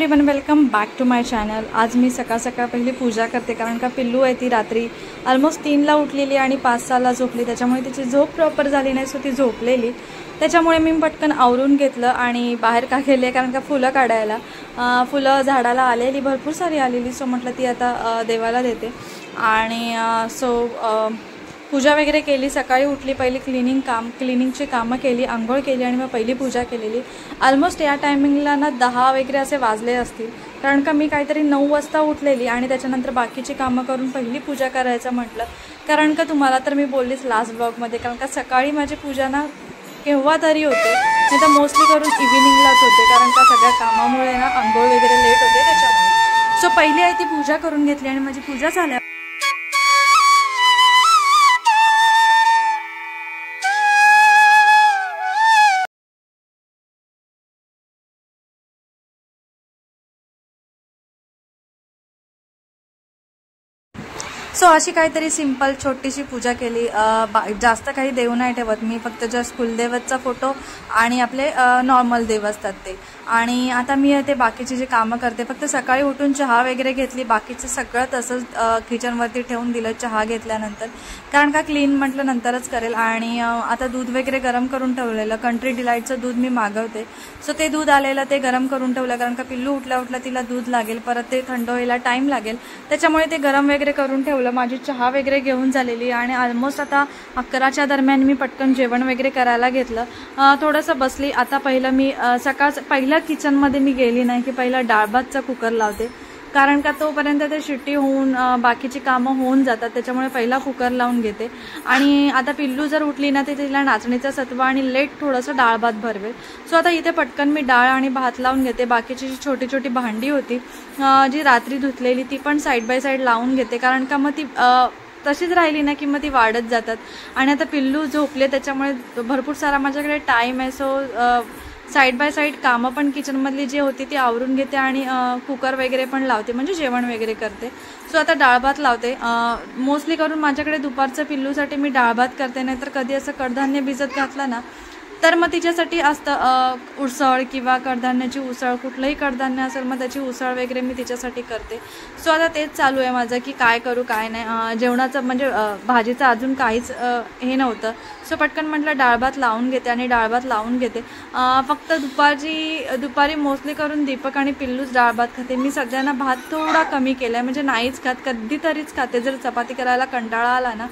Everyone, welcome back to my channel. आज मी सकाळ सकाळ पहिली पूजा करते, कारण का पिल्लू आहे ती रात्री ऑलमोस्ट 3ला उठलेली आणि 5-6ला झोपली, त्याच्यामुळे तिची झोप प्रॉपर झाली नाही। सो ती झोपलेली, त्याच्यामुळे मी पटकन आवरून घेतलं आणि बाहेर का गेले कारण का फुलं काढायला। फुलं झाडाला आलेली भरपूर सारी आलेली, सो म्हटलं ती आता देवाला देते। आणि पूजा वगैरे केली। सकाळी उठली, पहिली क्लिनिंगची कामं केली, आंघोळ केली आणि मग पहिली पूजा केलेली। ऑलमोस्ट या टायमिंगला ना 10 वगैरे असे वाजले असतील, कारण का मी काहीतरी 9 वाजता उठलेली आणि त्याच्यानंतर बाकीची कामं करून पहिली पूजा करायचं म्हटलं। कारण का तुम्हाला तर मी बोललीच लास्ट ब्लॉगमध्ये, कारण का सकाळी माझी पूजा ना केव्हा तरी होते, नाही तर मोस्टली करून इव्हिनिंगलाच होते, कारण का सगळ्या कामामुळे ना आंघोळ वगैरे लेट होते त्याच्यामुळे। सो पहिली आहे ती पूजा करून घेतली आणि माझी पूजा झाल्या। सो अशी काहीतरी सिंपल छोटीशी पूजा केली। जास्त काही देव नाही ठेवत मी, फक्त जस्ट कुलदेवतचा फोटो आणि आपले नॉर्मल देव असतात ते। आणि आता मी ते बाकीची जी कामं करते, फक्त सकाळी उठून चहा वगैरे घेतली, बाकीचं सगळं तसंच किचनवरती ठेवून दिलं चहा घेतल्यानंतर, कारण का क्लीन म्हटलं नंतरच करेल। आणि आता दूध वगैरे गरम करून ठेवलेलं, कंट्री डिलाईटचं दूध मी मागवते, सो ते दूध आलेलं ते गरम करून ठेवलं, कारण का पिल्लू उठल्या तिला दूध लागेल, परत ते थंड व्हायला टाईम लागेल, त्याच्यामुळे ते गरम वगैरे करून ठेवलं। माझी चहा वगैरे घेऊन झालेली आणि ऑलमोस्ट आता 11च्या दरम्यान मी पटकन जेवण वगैरे करायला घेतलं। थोडंसं बसली। आता पहिलं मी पहिल्या किचनमध्ये मी गेली नाही की पहिला डाळ भातचा कुकर लावते, कारण का तोपर्यंत ते शिट्टी होऊन बाकीची कामं होऊन जातात, त्याच्यामुळे पहिला कुकर लावून घेते। आणि आता पिल्लू जर उठली ना ते तिला नाचणीचा सत्वा आणि लेट थोडंसं डाळ भात भरवेल। सो आता इथे पटकन मी डाळ आणि भात लावून घेते। बाकीची जी छोटी छोटी भांडी होती जी रात्री धुतलेली ती पण साईड बाय साईड लावून घेते, कारण का मग ती तशीच राहिली ना की मग ती वाढत जातात। आणि आता पिल्लू झोपले त्याच्यामुळे भरपूर सारा माझ्याकडे टाईम आहे, सो साईड बाय साईड कामं पण किचनमधली जी होती ती आवरून घेते आणि कुकर वगैरे पण लावते, म्हणजे जेवण वगैरे करते। सो आता डाळ भात लावते। मोस्टली करून माझ्याकडे दुपारचं पिल्लूसाठी मी डाळ भात करते, नाहीतर कधी असं कडधान्य भिजत घातलं ना तर मग तिच्यासाठी असतं उसळ किंवा कडधान्याची उसळ, कुठलंही कडधान्य असेल मग त्याची उसळ वगैरे मी तिच्यासाठी करते। सो आता तेच चालू आहे माझं की काय करू काय नाही। जेवणाचं म्हणजे भाजीचं अजून काहीच हे नव्हतं, सो पटकन म्हटलं डाळ भात लावून घेते आणि डाळ भात लावून घेते। फक्त दुपारी मोस्टली करून दीपक आणि पिल्लूच डाळ भात खाते। मी सगळ्यांना भात थोडा कमी केला आहे, म्हणजे नाहीच खात, कधीतरीच खाते, जर चपाती करायला कंटाळा आला ना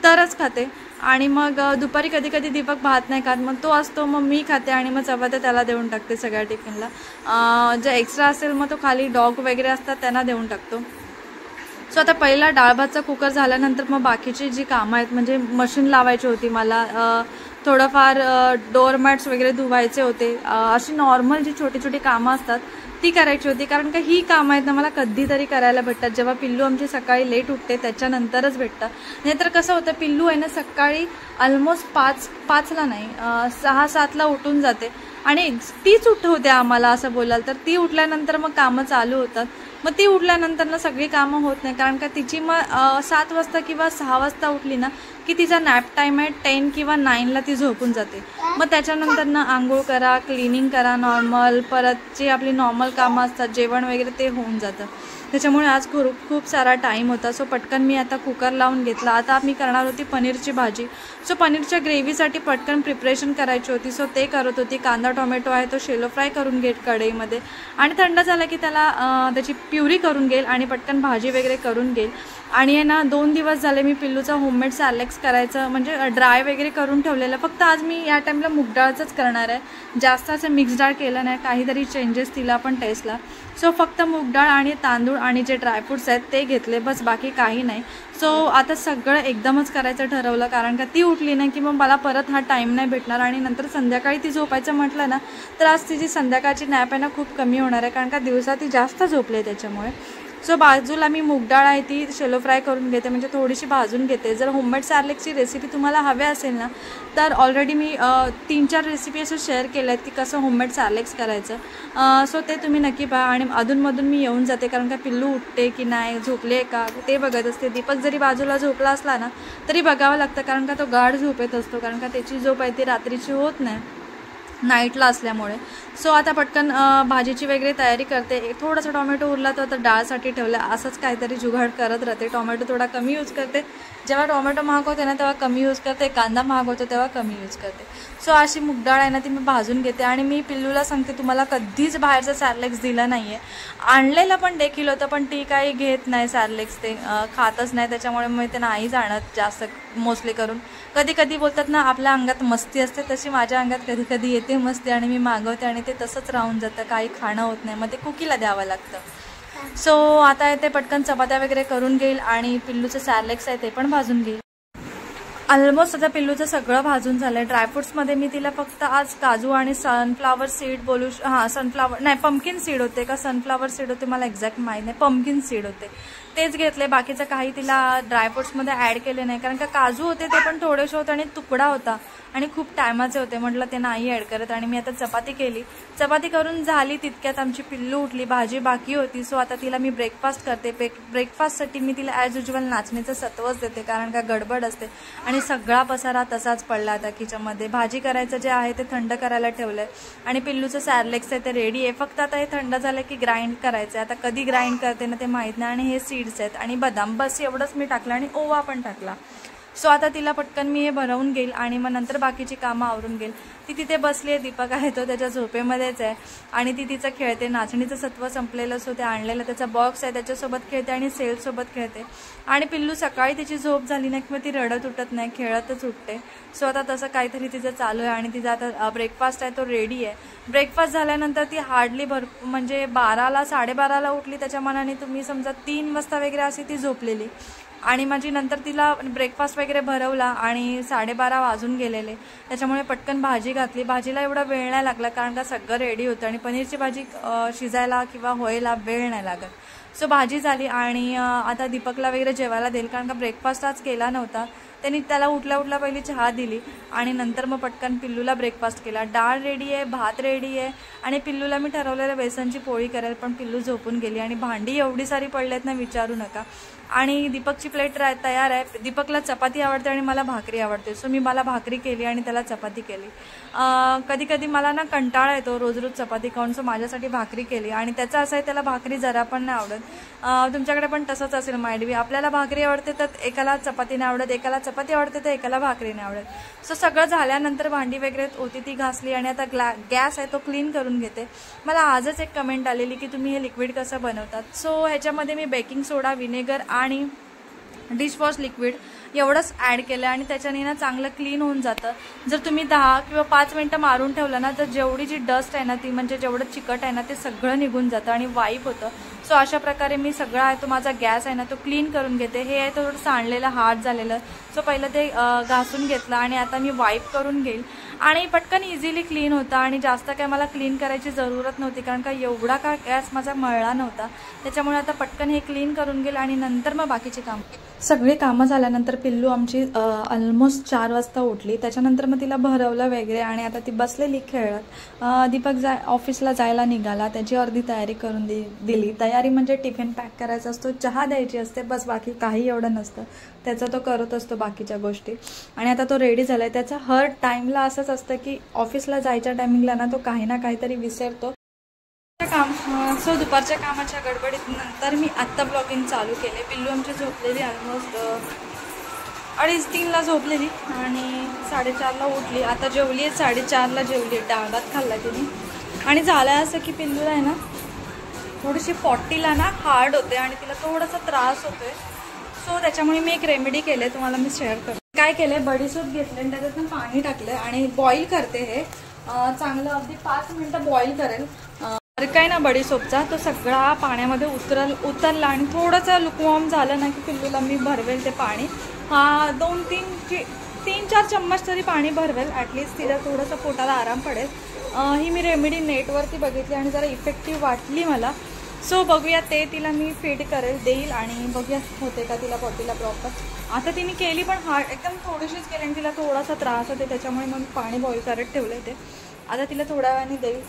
तरच खाते। आणि मग दुपारी कधी कधी दीपक भात नाही खात, मग तो असतो मग मी खाते आणि मग चपात्या त्याला देऊन टाकते सगळ्या टिफिनला। जे एक्स्ट्रा असेल मग तो खाली डॉग वगैरे असतात त्यांना देऊन टाकतो। सो आता पहिला डाळ भातचा कुकर झाल्यानंतर मग बाकीची जी कामं आहेत, म्हणजे मशीन लावायची होती मला, थोडंफार डोअरमॅट्स वगैरे धुवायचे होते, अशी नॉर्मल जी छोटी छोटी कामं असतात ती करायची होती, कारण का ही कामं आहेत ना मला कधीतरी करायला भेटतात, जेव्हा पिल्लू आमची सकाळी लेट उठते त्याच्यानंतरच भेटतं। नाहीतर कसं होतं, पिल्लू आहे ना सकाळी ऑलमोस्ट 5ला नाही 6-7ला उठून जाते आणि तीच उठवते आम्हाला असं बोलाल तर। ती उठल्यानंतर मग कामं चालू होतात, मग ती उठल्यानंतर ना सगळी कामं होत नाही, कारण का तिची मग 7 वाजता किंवा 6 वाजता उठली ना की तिचा नॅप टाईम आहे 10 किंवा 9ला ती झोपून जाते। मग त्याच्यानंतर ना आंघोळ करा, क्लिनिंग करा नॉर्मल, परत जी आपली नॉर्मल कामं असतात जेवण वगैरे ते होऊन जातं, त्याच्यामुळे आज खूप सारा टाईम होता। सो पटकन मी आता कुकर लावून घेतला। आता मी करणार होती पनीरची भाजी, सो पनीरच्या ग्रेव्हीसाठी पटकन प्रिपरेशन करायची होती, सो ते करत होती। कांदा टोमॅटो आहे तो शेलो फ्राय करून घेत कढईमध्ये, आणि थंड झाला की त्याला त्याची प्युरी करून घेईल आणि पटकन भाजी वगैरे करून घेईल। आणि आहे ना 2 दिवस झाले मी पिल्लूचा होममेड सॅलेक्स करायचं म्हणजे ड्राय वगैरे करून ठेवलेलं, फक्त आज मी या टाईमला मूग डाळचंच करणार आहे, जास्त असं मिक्स डाळ केलं नाही, काहीतरी चेंजेस तिला पण टेस्टला। सो फक्त मूग डाळ आणि तांदूळ आणि जे ड्रायफ्रूट्स आहेत ते घेतले, बस बाकी काही नाही। सो आता सगळं एकदमच करायचं ठरवलं, कारण का ती उठली नाही की मग मला परत हा टाईम नाही भेटणार, आणि नंतर संध्याकाळी ती झोपायचं म्हटलं ना तर आज तिची संध्याकाळची नॅप आहे ना खूप कमी होणार आहे, कारण का दिवसा ती जास्त झोपली आहे त्याच्यामुळे। सो बाजूला मी मूग डाळ आहे ती शेलो फ्राय करून घेते, म्हणजे थोडीशी भाजून घेते। जर होममेड सॅलेक्सची रेसिपी तुम्हाला हवी असेल ना तर ऑलरेडी मी 3-4 रेसिपी असे शेअर केल्या आहेत की कसं होममेड सॅलेक्स करायचं, सो ते तुम्ही नक्की पहा। आणि अधूनमधून मी येऊन जाते, कारण का पिल्लू उठते की नाही, झोपले का ते बघत असते। दीपक जरी बाजूला झोपला असला ना तरी बघावं लागतं, कारण का तो गाढ झोपेत असतो, कारण का त्याची झोप आहे ती रात्रीची होत नाही। नाईटला असल्यामुळे. सो आता पटकन भाजीची वगैरे तयारी करते. थोडासा टोमॅटो उरला तर आता डाळसाठी ठेवला. असंच काहीतरी जुगाड करत राहते. टोमॅटो थोडा कमी यूज करते. जेव्हा टोमॅटो महाग होते ना तेव्हा कमी यूज करते. कांदा महाग होतो तेव्हा कमी यूज करते. सो अशी मूगडाळ आहे ना ती मी भाजून घेते. आणि मी पिल्लूला सांगते तुम्हाला कधीच बाहेरचं सॅरलेक्स दिलं नाही आहे. आणलेलं पण देखील होतं पण ती काही घेत नाही सॅरलेक्स, ते खातच नाही. त्याच्यामुळे मी ते नाहीच आणत जास्त मोस्टली करून. कधी कधी बोलतात ना आपल्या अंगात मस्ती असते, तशी माझ्या अंगात कधी कधी येते मस्ती आणि मी मागवते आणि ते तसंच राहून जातं. काही खाणं होत नाही. मग ते कुकीला द्यावं लागतं. सो आता ते पटकन चपात्या वगैरे करून घेईल आणि पिल्लूचं सॅरलेक्स आहे ते पण भाजून घेईल. ऑलमोस्ट आता पिल्लूचं सगळं भाजून झालं आहे. ड्रायफ्रूट्समध्ये मी तिला फक्त आज काजू आणि सनफ्लावर सीड सनफ्लावर नाही पंपकिन सीड होते का सनफ्लावर सीड होते मला एक्झॅक्ट माहीत नाही. पंपकिन सीड होते तेच घेतले. बाकीचं काही तिला ड्रायफ्रूट्समध्ये ॲड केले नाही कारण का काजू होते ते पण थोडेसे होते आणि तुकडा होता आणि खूप टायमाचे होते. म्हटलं ते नाही ॲड करत. आणि मी आता चपाती केली. चपाती करून झाली तितक्यात आमची पिल्लू उठली. भाजी बाकी होती. सो आता तिला मी ब्रेकफास्ट करते. ब्रेकफास्टसाठी मी तिला ॲज युज्युअल नाचणीचं सत्वच देते कारण का गडबड असते. आणि सगळा पसारा तसाच पडला आता किचनमध्ये. भाजी करायचं जे आहे ते थंड करायला ठेवलं आहे. आणि पिल्लूचं सॅरलेक्स आहे ते रेडी आहे. फक्त आता हे थंड झालं की ग्राइंड करायचं आहे. आता कधी ग्राइंड करते ना ते माहीत नाही. आणि हे सीड्स आहेत आणि बदाम बस एवढंच मी टाकलं आणि ओवा पण टाकला. सो आता तिला पटकन मी हे भरवून घेईल आणि मग नंतर बाकीची कामं आवरून घेईल. ती तिथे बसली आहे. दीपक आहे तो त्याच्या झोपेमध्येच आहे आणि ती तिचं खेळते. नाचणीचं सत्व संपलेलं सो ते आणलेलं त्याचा बॉक्स आहे त्याच्यासोबत खेळते आणि सेलसोबत खेळते. आणि पिल्लू सकाळी तिची झोप झाली नाही किंवा ती रडत उठत नाही, खेळतच उठते. सो आता तसं काहीतरी तिचं चालू आहे. आणि तिचा आता ब्रेकफास्ट आहे तो रेडी आहे. ब्रेकफास्ट झाल्यानंतर ती हार्डली म्हणजे 12ला 12:30ला उठली. त्याच्या मनाने तुम्ही समजा 3 वाजता वगैरे अशी ती झोपलेली. आणि माझी नंतर तिला ब्रेकफास्ट वगैरे भरवला आणि 12:30 वाजून गेलेले. त्याच्यामुळे पटकन भाजी घातली. भाजीला एवढा वेळ नाही लागला कारण का सगळं रेडी होतं आणि पनीरची भाजी शिजायला किंवा व्हायला वेळ नाही लागत. सो भाजी झाली आणि आता दीपकला वगैरे जेवायला देईल कारण का ब्रेकफास्ट आज केला नव्हता. त्यांनी त्याला उठल्या पहिली चहा दिली आणि नंतर मग पटकन पिल्लूला ब्रेकफास्ट केला. डाळ रेडी आहे, भात रेडी आहे आणि पिल्लूला मी ठरवलेलं बेसनची पोळी करेल पण पिल्लू झोपून गेली. आणि भांडी एवढी सारी पडलेत ना विचारू नका. आणि दीपकची प्लेट तयार आहे. दीपकला चपाती आवडते आणि मला भाकरी आवडते. सो मी मला भाकरी केली आणि त्याला चपाती केली. कधी कधी मला ना कंटाळा येतो रोज रोज चपाती खाऊन. सो माझ्यासाठी भाकरी केली. आणि त्याचं असं आहे त्याला भाकरी जरा पण नाही आवडत. तुमच्याकडे पण तसंच असेल मायडवी. आपल्याला भाकरी आवडते तर एकाला चपाती नाही आवडत, एकाला चपाती आवडते तर एकाला भाकरी नाही आवडत. सो सगळं झाल्यानंतर भांडी वगैरे होती ती घासली आणि आता गॅस आहे तो क्लीन करून घेते. मला आजच एक कमेंट आलेली की तुम्ही हे लिक्विड कसं बनवतात. सो ह्याच्यामध्ये मी बेकिंग सोडा, विनेगर आणि डिशवॉश लिक्विड एवढंच ॲड केलं आणि त्याच्याने ना चांगलं क्लीन होऊन जातं. जर तुम्ही 10 किंवा 5 मिनटं मारून ठेवलं ना तर जेवढी जी डस्ट आहे ना ती म्हणजे जेवढं चिकट आहे ना ते सगळं निघून जातं आणि वाईप होतं. सो अशा प्रकारे मी सगळा आहे तो माझा गॅस आहे ना तो क्लीन करून घेते. हे आहे थोडं सांडलेलं हार्ड झालेलं. सो पहिलं ते घासून घेतलं आणि आता मी वाईप करून घेईल. आणि पटकन इझिली क्लीन होता आणि जास्त काय मला क्लीन करायची जरूरत नव्हती कारण का एवढा का गॅस माझा मळला नव्हता. त्याच्यामुळे आता पटकन हे क्लीन करून घेईल आणि नंतर मग बाकीची कामं. सगळी कामं झाल्यानंतर पिल्लू आमची ऑलमोस्ट 4 वाजता उठली. त्याच्यानंतर मग तिला भरवलं वगैरे आणि आता ती बसलेली खेळत. दीपक ऑफिसला जायला निघाला. त्याची अर्धी तयारी करून दिली. तयारी म्हणजे टिफिन पॅक करायचा असतो, चहा द्यायची असते, बस बाकी काही एवढं नसतं. त्याचा तो करत असतो बाकीच्या गोष्टी. आणि आता तो रेडी झाला आहे. त्याचा हर टाईमला असंच असतं की ऑफिसला जायच्या टायमिंगला ना तो काही ना काहीतरी विसरतो. सो दुपारच्या कामाच्या गडबडीत नंतर मी आत्ता ब्लॉगिंग चालू केले. पिल्लू आमची झोपलेली ऑलमोस्ट 2:30ला झोपलेली आणि 4:30ला उठली. आता जेवली आहे, 4:30ला जेवली. डाळ भात खाल्ला तिने. आणि झालं असं की पिल्लूला आहे ना थोडीशी पॉटीला ना हार्ड होते आणि तिला थोडासा त्रास होतोय. सो त्याच्यामुळे मी एक रेमेडी केले तुम्हाला मी शेअर करते. काय केलंय, बडीसोप घेतले आणि त्याच्यातून पाणी टाकलंय आणि बॉईल करते. हे चांगलं अगदी 5 मिनिटं बॉईल करेल. काय ना बडीसोपचा तो सगळा पाण्यामध्ये उतरला आणि थोडंसं लुकवॉर्म झालं ना की पिल्लूला मी भरवेल ते पाणी. 2-3-4 चम्मच तरी पाणी भरवेल. ॲटलिस्ट तिला थोडंसं पोटाला आराम पडेल. ही मी रेमेडी नेटवरती बघितली आणि जरा इफेक्टिव्ह वाटली मला. सो बघूया ते तिला मी फीड देईल आणि बघूया होते का तिला पॉटीला प्रॉपर. आता तिने केली पण एकदम थोडीशीच केली आणि तिला थोडासा त्रास होते त्याच्यामुळे मग पाणी बॉईल करत ठेवलं ते. आता तिला थोड्या वेळाने देईल.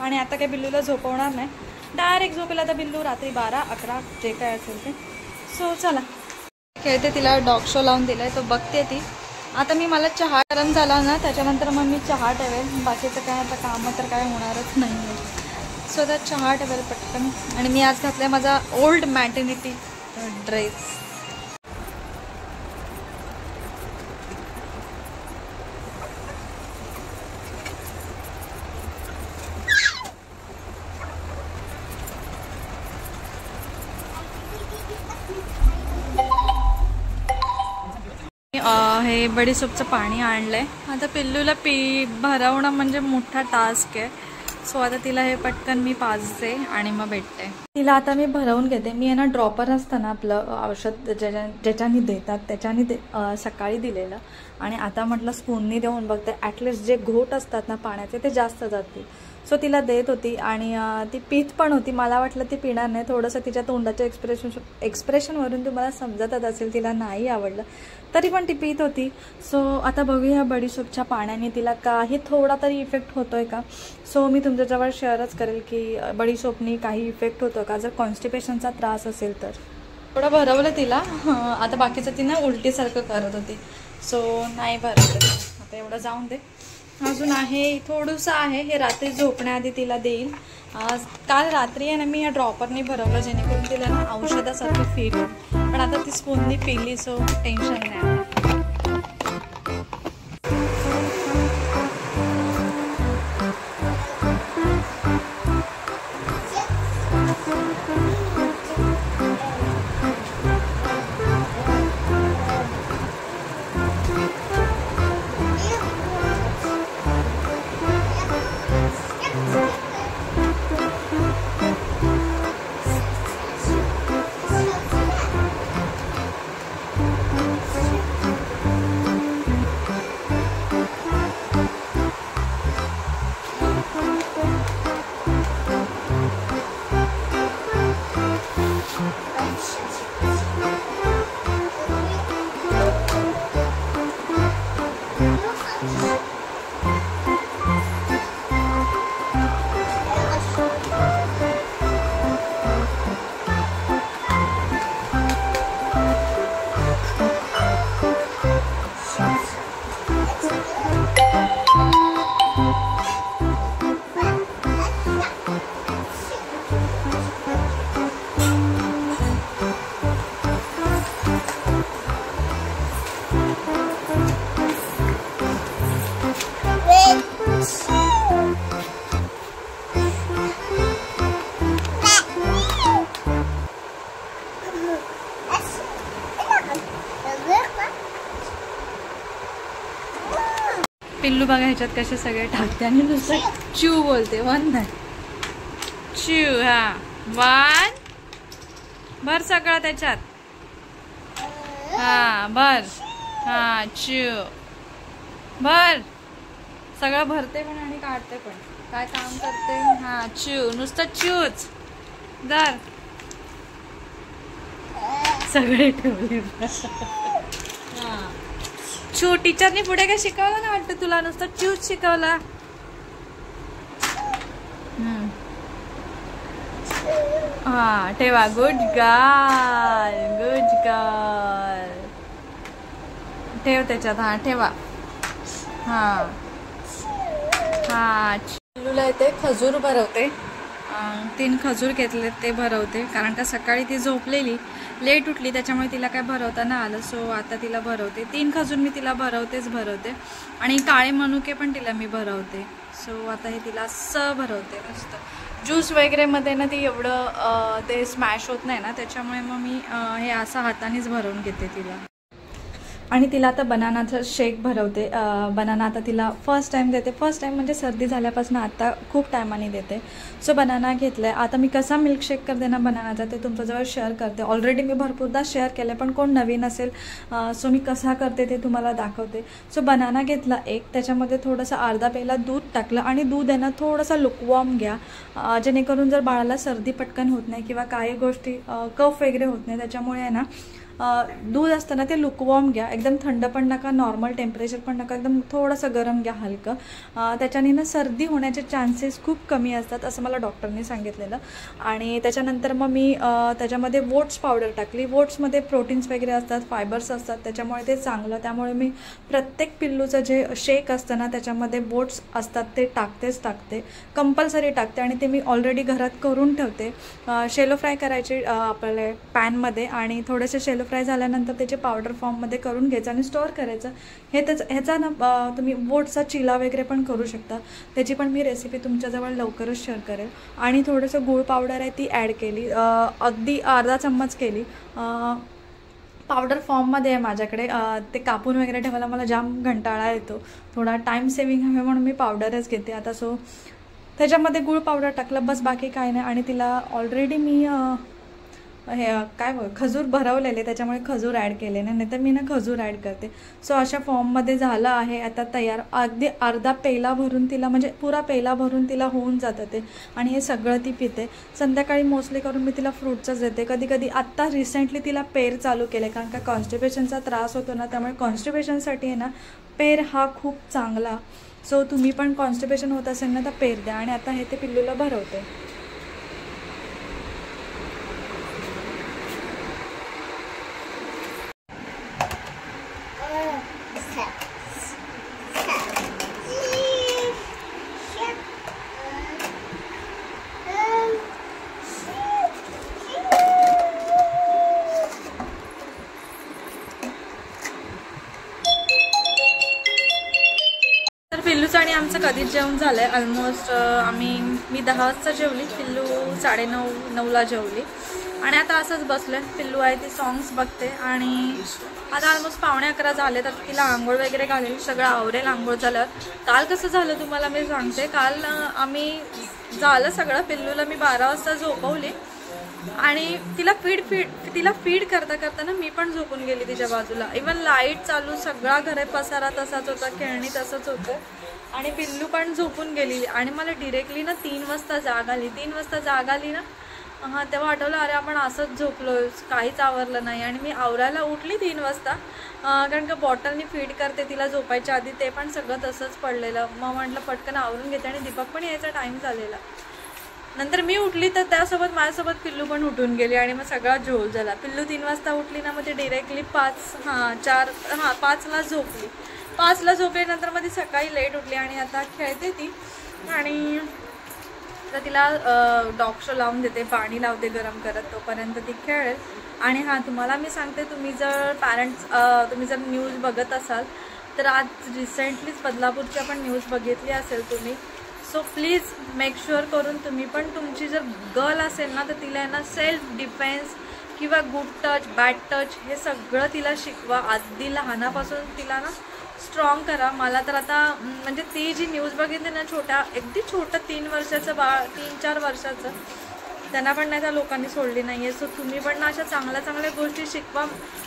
आणि आता काय बिल्लूला झोपवणार नाही, डायरेक्ट झोपेल आता बिल्लू रात्री 12-11 जे काय असेल ते. सो चला खेळते. तिला डॉग शो लावून दिलाय तो बघते ती. आता मला चहा गरम झाला ना त्याच्यानंतर मग मी चहा ठेवेल. बाकीचं काय आता कामं तर काय होणारच नाही आहे. सो आता चहा ठेवेल पटकन. आणि मी आज घातला माझा ओल्ड मॅटर्निटी ड्रेस. हे बडीशोपचं पाणी आणलंय. आता पिल्लूला भरवणं म्हणजे मोठा टास्क आहे. सो आता तिला हे पटकन मी पाजते आणि मग भेटते तिला. आता मी भरवून घेते. मी आहे ना ड्रॉपर असतं ना आपलं औषध ज्याच्यानी देतात त्याच्यानी सकाळी दिलेलं आणि आता म्हटलं स्पूननी देऊन बघते. ॲटलिस्ट जे घोट असतात ना पाण्याचे ते जास्त जातील. सो तिला देत होती आणि ती पीत पण होती. मला वाटलं ती पिणार नाही. थोडंसं तिच्या तोंडाच्या एक्सप्रेशनवरून तुम्हाला समजतच असेल तिला नाही आवडलं, तरी पण ती पीत होती. सो आता बघूया बडीशोपच्या पाण्याने तिला काही थोडा तरी इफेक्ट होतोय का. सो मी तुमच्याजवळ शेअरच करेल की बडीशोपनी काही इफेक्ट होतो का जर कॉन्स्टिपेशनचा त्रास असेल तर. थोडं भरवलं तिला. आता बाकीचं ती ना उलटीसारखं करत होती. सो नाही भरवलं. आता एवढं जाऊन दे. अजून आहे थोडंसं आहे. हे रात्री झोपण्याआधी तिला देईल. काल रात्री आहे ना मी ह्या ड्रॉपरने भरवलं जेणेकरून तिला ना औषधासारखं फील होईल. पण आता ती स्पूननी पिली सो टेन्शन नाही. पिल्लू बघा ह्याच्यात कसे सगळे टाकते आणि नुसतं चू बोलते. वन नाही चू. हा वन भर सगळं त्याच्यात. हा भर. हा चू भर. सगळं भरते पण आणि काढते पण. काय काम करते. हा चू नुसतं चूच दर सगळे ठेवले. हा चू. टीचरनी पुढे काय शिकवलं ना वाटतं तुला. नुसतं चूच शिकवला. हा ठेवा. Good girl good girl. ठेव त्याच्यात. हा ठेवा. हा हा. पिल्लूला येते खजूर भरवते. 3 खजूर घेतले ते भरवते कारण का सकाळी ती झोपलेली लेट उठली त्याच्यामुळे तिला काय भरवता नाही आलं. सो आता तिला भरवते. 3 खजूर मी तिला भरवते आणि काळे मनुके पण तिला मी भरवते. सो आता हे तिला भरवते. मस्त ज्यूस वगैरे मध्ये ना ती एवढं ते स्मॅश होत नाही ना त्याच्यामुळे मग मी हे असं हातानेच भरवून घेते तिला. आणि तिला आता बनानाचं शेक भरवते. बनाना आता तिला फर्स्ट टाईम देते. फर्स्ट टाईम म्हणजे सर्दी झाल्यापासून आता खूप टायमाने देते. सो बनाना घेतलं आहे. आता मी कसा मिल्कशेक करते ना बनानाचा ते तुमच्याजवळ शेअर करते. ऑलरेडी मी भरपूरदा शेअर केलं आहे पण कोण नवीन असेल सो मी कसा करते ते तुम्हाला दाखवते. सो बनाना घेतला एक. त्याच्यामध्ये थोडंसं अर्धा पेला दूध टाकलं आणि दूध आहे ना थोडंसं लुकवॉर्म घ्या जेणेकरून जर बाळाला सर्दी पटकन होत नाही किंवा काही गोष्टी कफ वगैरे होत नाही. त्याच्यामुळे आहे ना दूध असतं ना ते लुकवॉर्म घ्या, एकदम थंड पण नका, नॉर्मल टेम्परेचर पण नका, एकदम थोडंसं गरम घ्या हलकं. त्याच्याने ना सर्दी होण्याचे चान्सेस खूप कमी असतात असं मला डॉक्टरने सांगितलेलं. आणि त्याच्यानंतर मग मी त्याच्यामध्ये ओट्स पावडर टाकली. ओट्समध्ये प्रोटीन्स वगैरे असतात, फायबर्स असतात, त्याच्यामुळे ते चांगलं. त्यामुळे मी प्रत्येक पिल्लूचं जे शेक असतं ना त्याच्यामध्ये ओट्स असतात ते टाकते, कंपल्सरी टाकते. आणि ते मी ऑलरेडी घरात करून ठेवते. शेलो फ्राय करायचे आपल्या पॅनमध्ये आणि थोडेसे शेलो फ्राय झाल्यानंतर त्याचे पावडर फॉर्ममध्ये करून घ्यायचं आणि स्टोअर करायचं. ह्याचा ना तुम्ही ओट्सचा चिला वगैरे पण करू शकता. त्याची पण मी रेसिपी तुमच्याजवळ लवकरच शेअर करेल. आणि थोडंसं गूळ पावडर आहे ती ॲड केली, अगदी अर्धा चम्मच केली. पावडर फॉर्ममध्ये आहे माझ्याकडे. ते कापून वगैरे ठेवायला मला जाम कंटाळा येतो, थोडा टाईम सेविंग हवे म्हणून मी पावडरच घेते आता. सो त्याच्यामध्ये गूळ पावडर टाकलं, बस बाकी काय नाही. आणि तिला ऑलरेडी मी हे खजूर भरवलेले, त्याच्यामुळे खजूर ॲड केले नाही तर मी ना खजूर ॲड करते. सो अशा फॉर्ममध्ये झालं आहे आता तयार. अगदी अर्धा पेला भरून तिला, म्हणजे पुरा पेला भरून तिला होऊन जातं ते. आणि हे सगळं ती पिते. संध्याकाळी मोस्टली करून मी तिला फ्रूटचंच देते. कधी कधी आत्ता रिसेंटली तिला पेर चालू केले, कारण का कॉन्स्टिपेशनचा त्रास होतो ना, त्यामुळे कॉन्स्टिपेशनसाठी आहे ना पेर हा खूप चांगला. सो तुम्ही पण कॉन्स्टिपेशन होत असेल ना तर पेर द्या. आणि आता हे ते पिल्लूला भरवते. पिल्लूचं आणि आमचं कधीच जेवण झालं आहे ऑलमोस्ट. मी 10 वाजता जेवली, पिल्लू 9:30-9ला जेवली. आणि आता असंच बसलं आहे. पिल्लू आहे ती सॉंग्स बघते. आणि आता ऑलमोस्ट 11:15 झाले तर तिला आंघोळ वगैरे घालेल, सगळं आवरेल आंघोळ झाल्यावर. काल कसं झालं तुम्हाला मी सांगते. काल आम्ही झालं सगळं, पिल्लूला मी 12 वाजता झोपवली आणि तिला फीड करता करता ना मी पण झोपून गेली तिच्या बाजूला. इवन लाईट चालू, सगळा घरे पसारा तसाच होता, खेळणी तसंच होतं. आणि पिल्लू पण झोपून गेलेली. आणि मला डिरेक्टली ना 3 वाजता जाग आली ना, तेव्हा आठवलं अरे आपण असंच झोपलो, काहीच आवरलं नाही. आणि मी आवरायला उठली 3 वाजता, कारण का बॉटलनी फीड करते तिला झोपायच्या आधी, ते पण सगळं तसंच पडलेलं. मग म्हटलं पटकन आवरून घेते. आणि दीपक पण यायचा टाईम झालेला. नंतर मी उठली तर त्यासोबत माझ्यासोबत पिल्लू पण उठून गेली आणि मग सगळा झोल झाला. पिल्लू 3 वाजता उठली ना, मग ती डिरेक्टली 5ला झोपली. 5ला झोपल्यानंतर मग ती सकाळी लेट उठली आणि आता खेळते ती. आणि तर तिला डॉग शो लावून देते, पाणी लावते गरम करत, तोपर्यंत ती खेळेल. आणि तुम्हाला मी सांगते, तुम्ही जर न्यूज बघत असाल तर आज रिसेंटलीच बदलापूरच्या पण न्यूज बघितली असेल तुम्ही. सो प्लीज मेक शुअर करून तुम्ही पण, तुमची जर गर्ल असेल ना तर तिला आहे ना सेल्फ डिफेन्स किंवा गुड टच, बॅड टच हे सगळं तिला शिकवा. अगदी लहानापासून तिला ना स्ट्रॉंग करा. मला तर आता म्हणजे ती जी न्यूज बघितली ना, अगदी छोटं 3 वर्षाचं बाळ, 3-4 वर्षाचं, त्यांना पण नाही त्या लोकांनी सोडली नाही आहे. सो तुम्ही पण ना अशा चांगल्या गोष्टी शिकवा.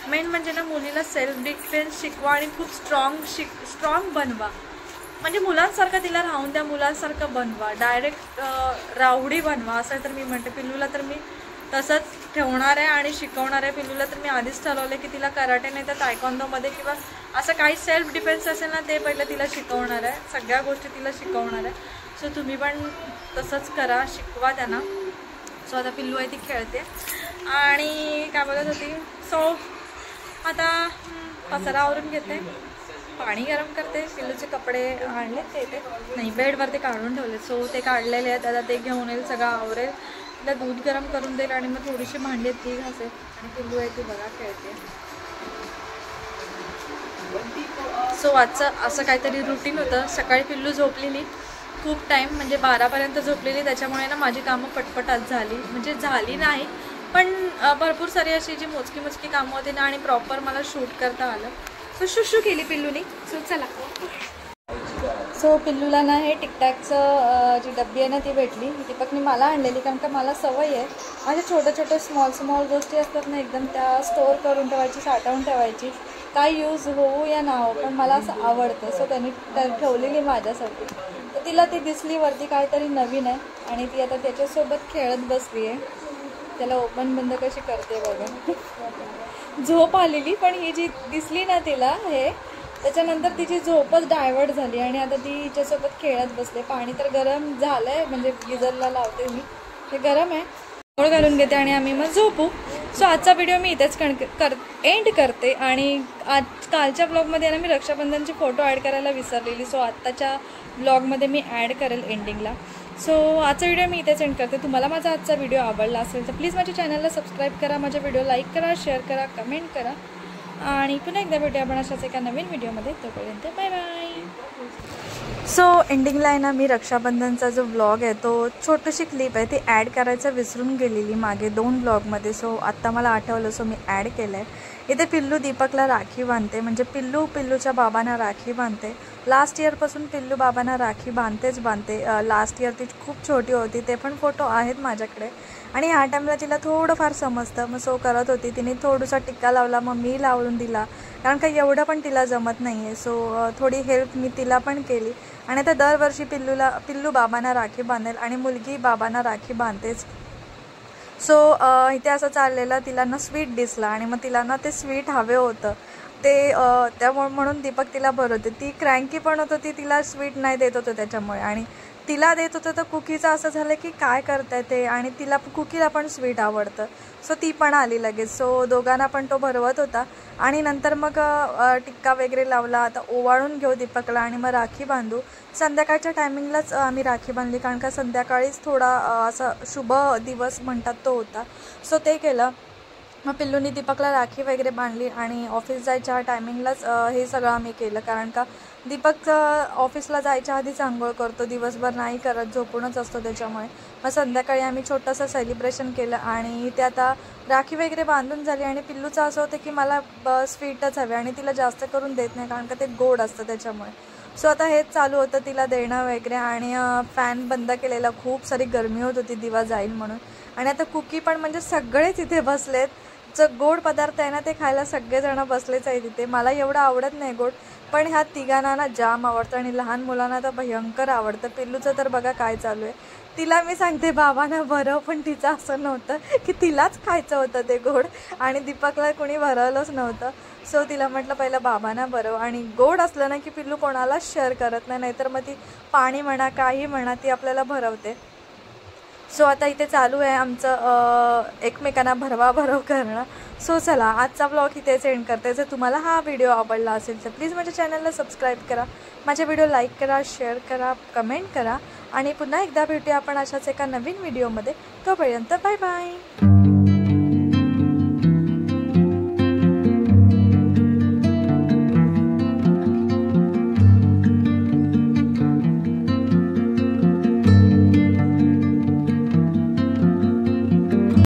मेन म्हणजे ना मुलीला सेल्फ डिफेन्स शिकवा आणि खूप स्ट्रॉंग बनवा. म्हणजे मुलांसारखं तिला राहून द्या, मुलांसारखं बनवा, डायरेक्ट रावडी बनवा असं तर मी म्हणते. पिल्लूला तर मी तसंच ठेवणार आहे आणि शिकवणार आहे. पिल्लूला तर मी आधीच ठरवलं की तिला कराटे नाही तर तायक्वॉन्डोमध्ये किंवा असं काही सेल्फ डिफेन्स असेल ना ते पहिलं तिला शिकवणार आहे, सगळ्या गोष्टी तिला शिकवणार आहे. सो तुम्ही पण तसंच करा, शिकवा त्यांना. सो आता पिल्लू आहे ती खेळते. आणि काय बोलत होती, सो आता पसारा आवरून घेते, पाणी गरम करते, पिल्लूचे कपडे आणले ते नाही बेडवरती काढून ठेवले. सो ते काढलेले आहेत, आता ते घेऊन येईल, सगळं आवरेल, तिला दूध गरम करून देईल आणि मग थोडीशी भांडी ती घासेल. आणि पिल्लू आहे ती बघा खेळते. सो आजचं असं काहीतरी रुटीन होतं. सकाळी पिल्लू झोपलेली खूप टाईम, म्हणजे 12पर्यंत झोपलेली, त्याच्यामुळे ना माझी कामं पटपटात झाली, म्हणजे झाली नाही पण भरपूर सारी अशी जी मोजकी कामं होती ना आणि प्रॉपर मला शूट करता आलं. सो शुशू केली पिल्लूनी. सो चला. सो पिल्लूला ना हे टिकटॅकचं जी डब्बी आहे ना ती भेटली, दीपकनी मला आणलेली, कारण का मला सवय आहे माझ्या छोट्या स्मॉल गोष्टी असतात ना एकदम त्या स्टोअर करून ठेवायची, साठवून ठेवायची, काय यूज होऊ या ना हो, पण मला असं आवडतं. सो त्यांनी ठेवलेली माझ्यासाठी. तर तिला ती दिसली वरती काहीतरी नवीन आहे आणि ती आता त्याच्यासोबत खेळत बसली आहे. त्याला ओपन बंद कशी करते बघा. झोप आलेली, पण ही जी दिसली ना तिला हे, त्याच्यानंतर तिची झोपच डायव्हर्ट झाली आणि आता ती हिच्यासोबत खेळत बसले. पाणी तर गरम झालंय, म्हणजे गिझरला लावते मी, हे गरम आहे. गोळ घालून घेते आणि आम्ही मग झोपू. सो आजचा व्हिडिओ मी इथेच एंड करते. आणि कालच्या ब्लॉगमध्ये ना मी रक्षाबंधनचे फोटो ॲड करायला विसरलेली. सो आत्ताच्या ब्लॉगमध्ये मी ॲड करेल एंडिंगला. सो आजचा व्हिडिओ मी इथेच एंड करते. तुम्हाला माझा आजचा व्हिडिओ आवडला असेल तर प्लीज माझ्या चॅनलला सबस्क्राईब करा, माझा व्हिडिओ लाईक करा, शेअर करा, कमेंट करा. आणि पुन्हा एकदा भेटूया आपण अशाच एका नवीन व्हिडिओमध्ये. तोपर्यंत बाय बाय. सो एंडिंगला आहे ना मी रक्षाबंधनचा जो व्लॉग आहे तो छोटीशी क्लिप आहे ती ॲड करायचं विसरून गेलेली मागे 2 व्लॉगमध्ये. सो आत्ता मला आठवलं, सो मी ॲड केलं आहे. इथे पिल्लू दीपकला राखी बांधते, म्हणजे पिल्लूच्या बाबांना राखी बांधते. लास्ट इयरपासून पिल्लू बाबांना राखी बांधते. लास्ट इयर ती खूप छोटी होती, ते पण फोटो आहेत माझ्याकडे. आणि ह्या टाईमला तिला थोडंफार समजतं, मग सो करत होती. तिने थोडासा टिक्का लावला, मग मी लावून दिला, कारण का एवढं पण तिला जमत नाही आहे. सो थोडी हेल्प मी तिला पण केली. आणि आता दरवर्षी पिल्लू बाबांना राखी बांधेल आणि मुलगी बाबांना राखी बांधतेच. सो इथे असं चाललेलं, तिला ना स्वीट दिसलं आणि मग तिला ना ते स्वीट हवे होतं ते, त्यामुळे म्हणून दीपक तिला भरवते. ती क्रँकी पण होतं, तिला स्वीट नाही देत होतं त्याच्यामुळे. आणि तिला देत होतं तर कुकीचं असं झालं की काय करताय ते, आणि कुकीला पण स्वीट आवडतं. सो ती पण आली लगेच. सो दोघांना पण तो भरवत होता. आणि नंतर मग टिक्का वगैरे लावला. आता ओवाळून घेऊ दीपकला आणि मग राखी बांधू. संध्याकाळच्या टायमिंगलाच आम्ही राखी बांधली, कारण का संध्याकाळीच थोडा असा शुभ दिवस म्हणतात तो होता. सो ते केलं. मग पिल्लूनी दीपकला राखी वगैरे बांधली आणि ऑफिस जायच्या टायमिंगलाच हे सगळं आम्ही केलं, कारण का दीपक ऑफिसला जायच्या आधीच आंघोळ करतो, दिवसभर नाही करत, झोपूनच असतो त्याच्यामुळे. मग संध्याकाळी आम्ही छोटंसं सेलिब्रेशन केलं आणि ते आता राखी वगैरे बांधून झाली. आणि पिल्लूचं असं होतं की मला स्वीटच हवे आणि तिला जास्त करून देत नाही, कारण का ते गोड असतं त्याच्यामुळे. सो आता हेच चालू होतं तिला देणं वगैरे. आणि फॅन बंद केलेला, खूप सारी गरमी होत होती दिवा जाईल म्हणून. आणि आता कुकी पण, म्हणजे सगळेच इथे बसलेत. जो गोड पदार्थ आहे ना ते खायला सगळेजण बसलेच आहे तिथे. मला एवढं आवडत नाही गोड, पण ह्या तिघांना ना जाम आवडतं आणि लहान मुलांना तर भयंकर आवडतं. पिल्लूचं तर बघा काय चालू आहे. तिला मी सांगते बाबांना भरव, पण तिचं असं नव्हतं की तिलाच खायचं होतं ते गोड, आणि दीपकला कोणी भरवलंच नव्हतं. सो तिला म्हटलं पहिलं बाबांना भरव. आणि गोड असलं ना की पिल्लू कोणालाच शेअर करत नाही, नाहीतर मग ती पाणी म्हणा काही म्हणा ती आपल्याला भरवते. सो आता इथे चालू आहे आमचं एकमेकांना भरव करणं. सो चला आजचा ब्लॉग इथेच एंड करते. जर तुम्हाला हा व्हिडिओ आवडला असेल तर प्लीज माझ्या चॅनलला सबस्क्राईब करा, माझ्या व्हिडिओ लाईक करा, शेअर करा, कमेंट करा. आणि पुन्हा एकदा भेटूया आपण अशाच एका नवीन व्हिडिओमध्ये. तोपर्यंत बाय बाय.